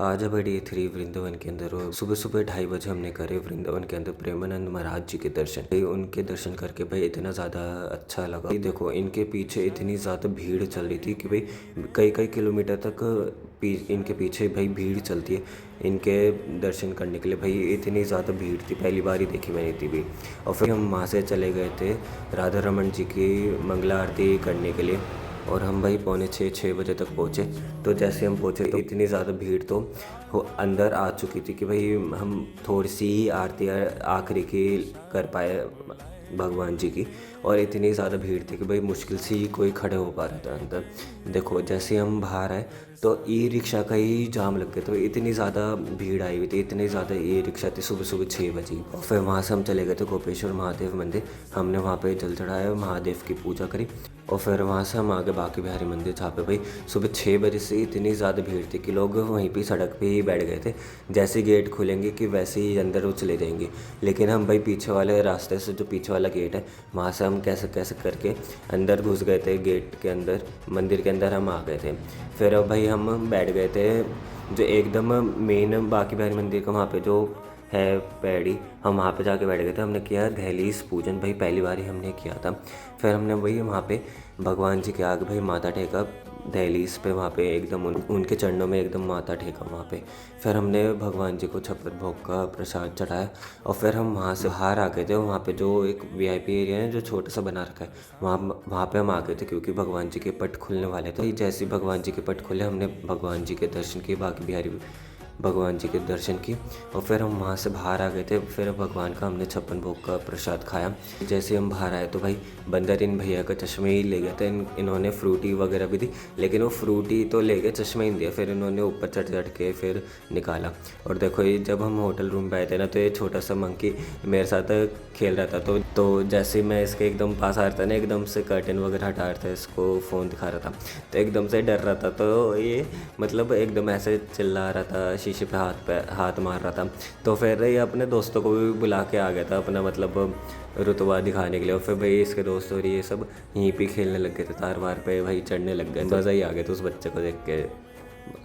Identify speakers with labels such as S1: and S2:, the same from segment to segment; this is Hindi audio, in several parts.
S1: आज है डे 3 वृंदावन के अंदर और सुबह सुबह 2:30 बजे हमने करे वृंदावन के अंदर प्रेमानंद महाराज जी के दर्शन। भाई उनके दर्शन करके भाई इतना ज़्यादा अच्छा लगा। भाई देखो इनके पीछे इतनी ज़्यादा भीड़ चल रही थी कि भाई कई कई किलोमीटर तक इनके पीछे भाई भीड़ चलती है इनके दर्शन करने के लिए। भाई इतनी ज़्यादा भीड़ थी, पहली बार ही देखी मैंने इतनी भीड़। और फिर हम वहाँ से चले गए थे राधा रमन जी की मंगला आरती करने के लिए और हम भाई 5:45 बजे तक पहुँचे। तो जैसे हम पहुँचे तो इतनी ज़्यादा भीड़ तो अंदर आ चुकी थी कि भाई हम थोड़ी सी ही आरती आखिरी की कर पाए भगवान जी की। और इतनी ज़्यादा भीड़ थी कि भाई मुश्किल से ही कोई खड़े हो पा रहा था अंदर। देखो जैसे हम बाहर आए तो ई रिक्शा का ही जाम लग गया। तो इतनी ज़्यादा भीड़ आई हुई थी, इतनी ज़्यादा ई रिक्शा थी सुबह सुबह 6 बजे। और फिर वहाँ से हम चले गए थे गोपेश्वर महादेव मंदिर। हमने वहाँ पे जल चढ़ाया, महादेव की पूजा करी और फिर वहाँ से हम आगे बांके बिहारी मंदिर, जहाँ पे भाई सुबह 6 बजे से इतनी ज़्यादा भीड़ थी कि लोग वहीं पे सड़क पे ही बैठ गए थे। जैसे गेट खुलेंगे कि वैसे ही अंदर वो चले जाएंगे। लेकिन हम भाई पीछे वाले रास्ते से, जो पीछे वाला गेट है, वहाँ से हम कैसे कैसे करके अंदर घुस गए थे। गेट के अंदर मंदिर के अंदर हम आ गए थे। फिर अब भाई हम बैठ गए थे जो एकदम मेन बांके बिहारी मंदिर का वहाँ पे जो है पैड़ी, हम वहाँ पे जाके बैठ गए थे। हमने किया दहलीज पूजन, भाई पहली बार ही हमने किया था। फिर हमने वही वहाँ पे भगवान जी के आगे भाई माथा टेका दहलीज पे, वहाँ पे एकदम उनके चरणों में एकदम माथा टेका वहाँ पे। फिर हमने भगवान जी को छप्पर भोग का प्रसाद चढ़ाया और फिर हम वहाँ से बाहर आ गए थे। वहाँ पे जो एक वीआईपी एरिया है जो छोटा सा बना रखा है, वहाँ पे हम आ गए थे क्योंकि भगवान जी के पट खुलने वाले थे। जैसे भगवान जी के पट खुले हमने भगवान जी के दर्शन किए, बांके बिहारी भगवान जी के दर्शन की और फिर हम वहाँ से बाहर आ गए थे। फिर भगवान का हमने 56 भोग का प्रसाद खाया। जैसे हम बाहर आए तो भाई बंदर इन भैया का चश्मे ही ले गया था। इन्होंने फ्रूटी वगैरह भी दी, लेकिन वो फ्रूटी तो ले गए, चश्मा ही नहीं दिया। फिर इन्होंने ऊपर चढ़ चढ़ के फिर निकाला। और देखो ये जब हम होटल रूम पे आए थे ना, तो ये छोटा सा मंकी मेरे साथ खेल रहा था। तो जैसे मैं इसके एकदम पास आ रहा था ना, एकदम से कर्टन वगैरह हटा रहा था, इसको फ़ोन दिखा रहा था, तो एकदम से डर रहा था। तो ये मतलब एकदम ऐसे चिल्ला रहा था, शीशे पे हाथ मार रहा था। तो फिर ये अपने दोस्तों को भी बुला के आ गया था अपना मतलब रुतबा दिखाने के लिए। और फिर भाई इसके दोस्त और ये सब यहीं पे खेलने लग गए थे, तार वार पे भाई चढ़ने लग गए। मज़ा ही आ गया था उस बच्चे को देख के।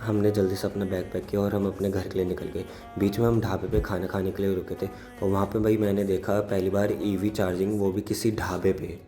S1: हमने जल्दी से अपना बैग पैक किया और हम अपने घर के लिए निकल गए। बीच में हम ढाबे पे खाना खाने के लिए रुके थे और वहाँ पे भाई मैंने देखा पहली बार ईवी चार्जिंग, वो भी किसी ढाबे पे।